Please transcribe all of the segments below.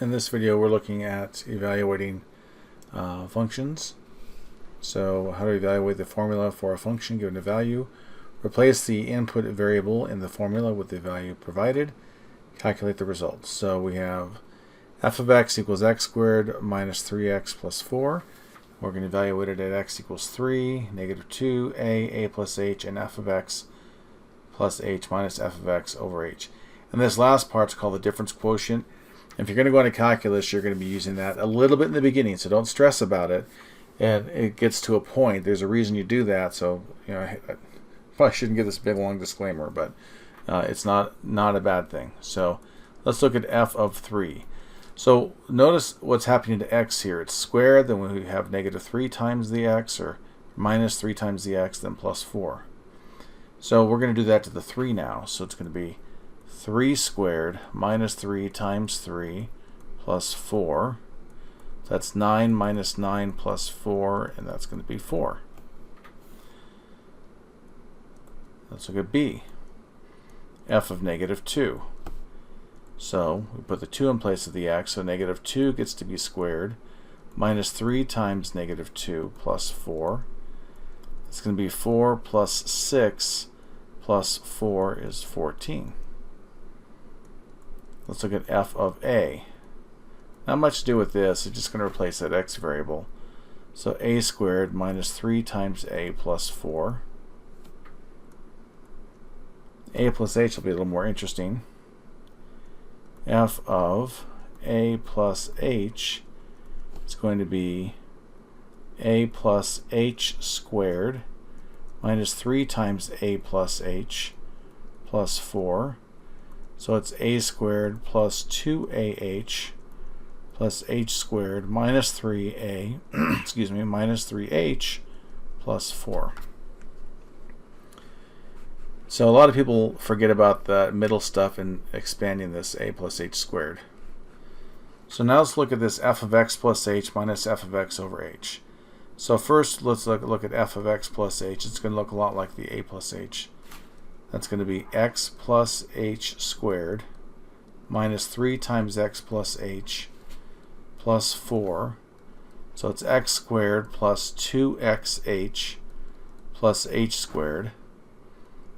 In this video, we're looking at evaluating functions. So how to evaluate the formula for a function given a value. Replace the input variable in the formula with the value provided. Calculate the results. So we have f of x equals x squared minus 3x plus 4. We're going to evaluate it at x equals 3, negative 2, a plus h, and f of x plus h minus f of x over h. And this last part is called the difference quotient. If you're going to go into calculus, you're going to be using that a little bit in the beginning, so don't stress about it. And it gets to a point. There's a reason you do that, so I probably shouldn't give this big long disclaimer, but it's not a bad thing. So let's look at f of 3. So notice what's happening to x here. It's squared, then we have negative 3 times the x, or minus 3 times the x, then plus 4. So we're going to do that to the 3 now. So it's going to be 3 squared minus 3 times 3 plus 4. That's 9 minus 9 plus 4, and that's going to be 4. Let's look at b. F of negative 2. So we put the 2 in place of the x, so negative 2 gets to be squared minus 3 times negative 2 plus 4. It's going to be 4 plus 6 plus 4 is 14. Let's look at f of a. Not much to do with this. It's just going to replace that x variable. So a squared minus 3 times a plus 4. A plus h will be a little more interesting. F of a plus h is going to be a plus h squared minus 3 times a plus h plus 4. So it's a squared plus 2ah plus h squared minus 3a, excuse me, minus 3h plus 4. So a lot of people forget about the middle stuff in expanding this a plus h squared. So now let's look at this f of x plus h minus f of x over h. So first let's look at f of x plus h. It's going to look a lot like the a plus h. That's going to be x plus h squared minus 3 times x plus h plus 4. So it's x squared plus 2xh plus h squared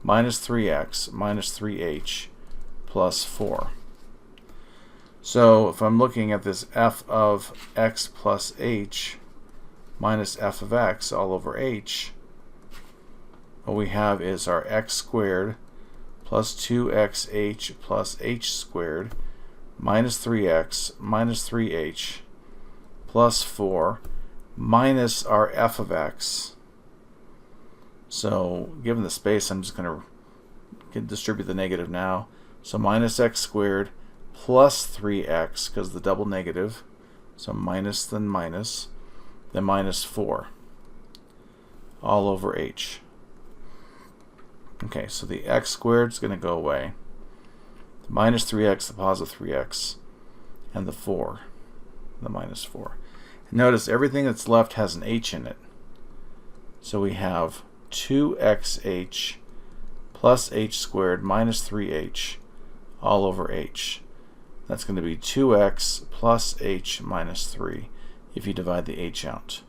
minus 3x minus 3h plus 4. So if I'm looking at this f of x plus h minus f of x all over h, what we have is our x squared plus 2xh plus h squared minus 3x minus 3h plus 4 minus our f of x. So given the space, I'm just going to distribute the negative now. So minus x squared plus 3x, because the double negative. So minus, then minus 4 all over h. Okay, so the x squared is going to go away. The minus 3x, the positive 3x, and the 4, the minus 4. And notice everything that's left has an h in it. So we have 2xh plus h squared minus 3h all over h. That's going to be 2x plus h minus 3 if you divide the h out.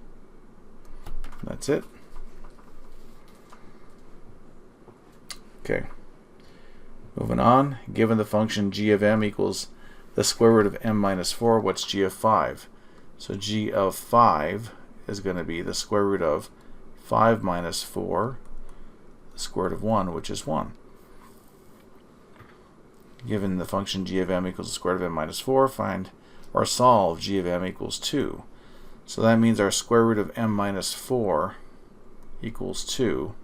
That's it. Okay. Moving on, given the function g of m equals the square root of m minus 4, what's g of 5? So g of 5 is going to be the square root of 5 minus 4, the square root of 1, which is 1. Given the function g of m equals the square root of m minus 4, find or solve g of m equals 2. So that means our square root of m minus 4 equals 2.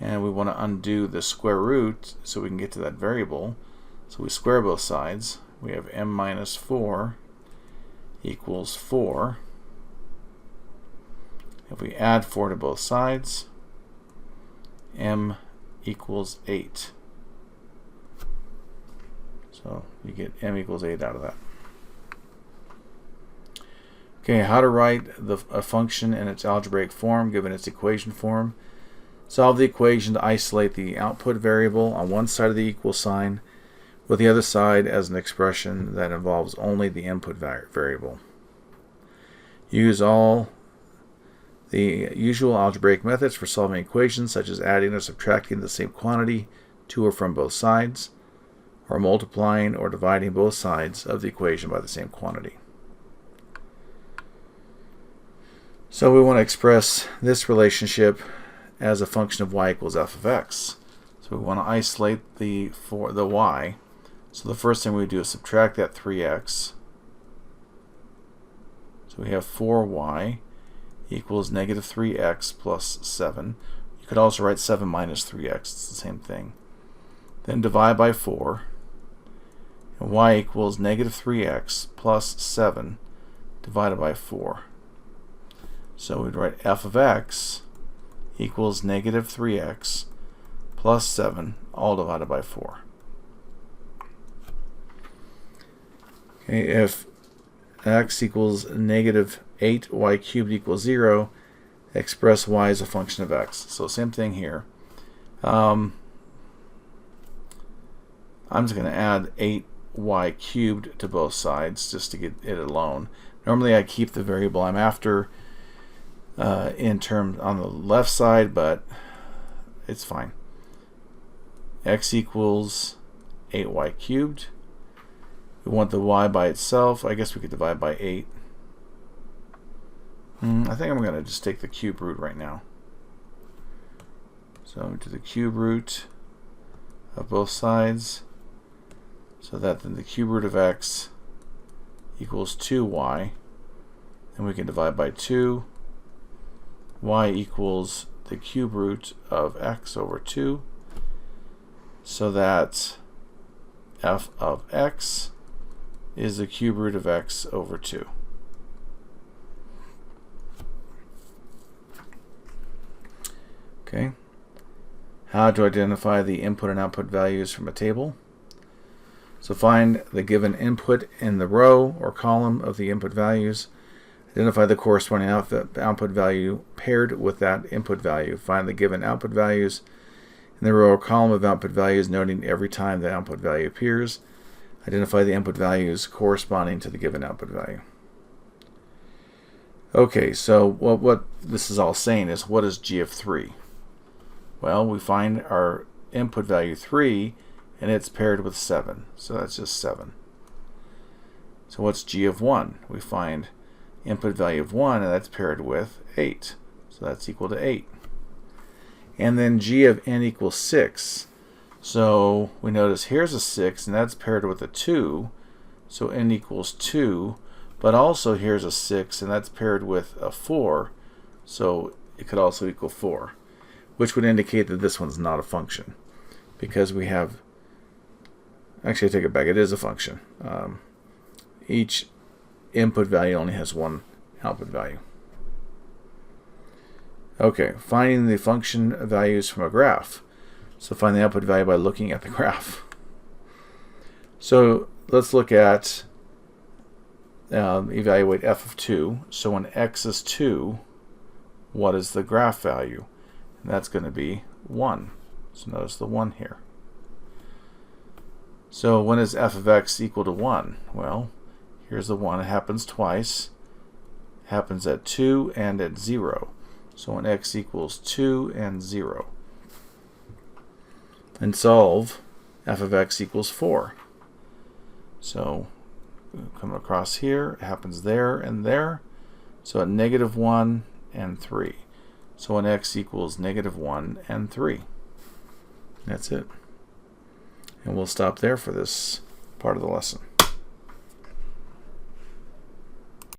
And we want to undo the square root so we can get to that variable. So we square both sides. We have m minus 4 equals 4. If we add 4 to both sides, m equals 8. So you get m equals 8 out of that. Okay, how to write a function in its algebraic form given its equation form. Solve the equation to isolate the output variable on one side of the equal sign. with the other side as an expression that involves only the input variable. Use all the usual algebraic methods for solving equations, such as adding or subtracting the same quantity to or from both sides, or multiplying or dividing both sides of the equation by the same quantity. So we want to express this relationship as a function of y equals f of x. So we want to isolate the y. So the first thing we do is subtract that 3x. So we have 4y equals negative 3x plus 7. You could also write 7 minus 3x. It's the same thing. Then divide by 4. And y equals negative 3x plus 7 divided by 4. So we'd write f of x equals negative 3x plus 7 all divided by 4. Okay, if x equals negative 8, y cubed equals 0, express y as a function of x. So same thing here. I'm just going to add 8y cubed to both sides just to get it alone. Normally I keep the variable I'm after in terms on the left side, but it's fine. X equals 8y cubed. We want the y by itself. I guess we could divide by 8. I think I'm going to just take the cube root right now. So to the cube root of both sides, so that then the cube root of x equals 2y, and we can divide by 2. Y equals the cube root of x over 2, so that f of x is the cube root of x over 2. Okay. How to identify the input and output values from a table. So find the given input in the row or column of the input values. Identify the corresponding output value paired with that input value. Find the given output values in the row or column of output values, noting every time the output value appears. Identify the input values corresponding to the given output value. Okay, so what this is all saying is, what is g of 3? Well, we find our input value 3, and it's paired with 7. So that's just 7. So what's g of 1? We find input value of 1, and that's paired with 8. So that's equal to 8. And then g of n equals 6. So we notice here's a 6, and that's paired with a 2. So n equals 2. But also here's a 6, and that's paired with a 4. So it could also equal 4, which would indicate that this one's not a function, because we have, actually I take it back, it is a function. Each input value only has one output value. Okay, finding the function values from a graph. So find the output value by looking at the graph. So let's look at, evaluate f of 2. So when x is 2, what is the graph value? And that's going to be 1. So notice the 1 here. So when is f of x equal to 1? Well, here's the 1. It happens twice. It happens at 2 and at 0. So when x equals 2 and 0. And solve f of x equals 4. So come across here. It happens there and there. So at negative 1 and 3. So when x equals negative 1 and 3. That's it. And we'll stop there for this part of the lesson.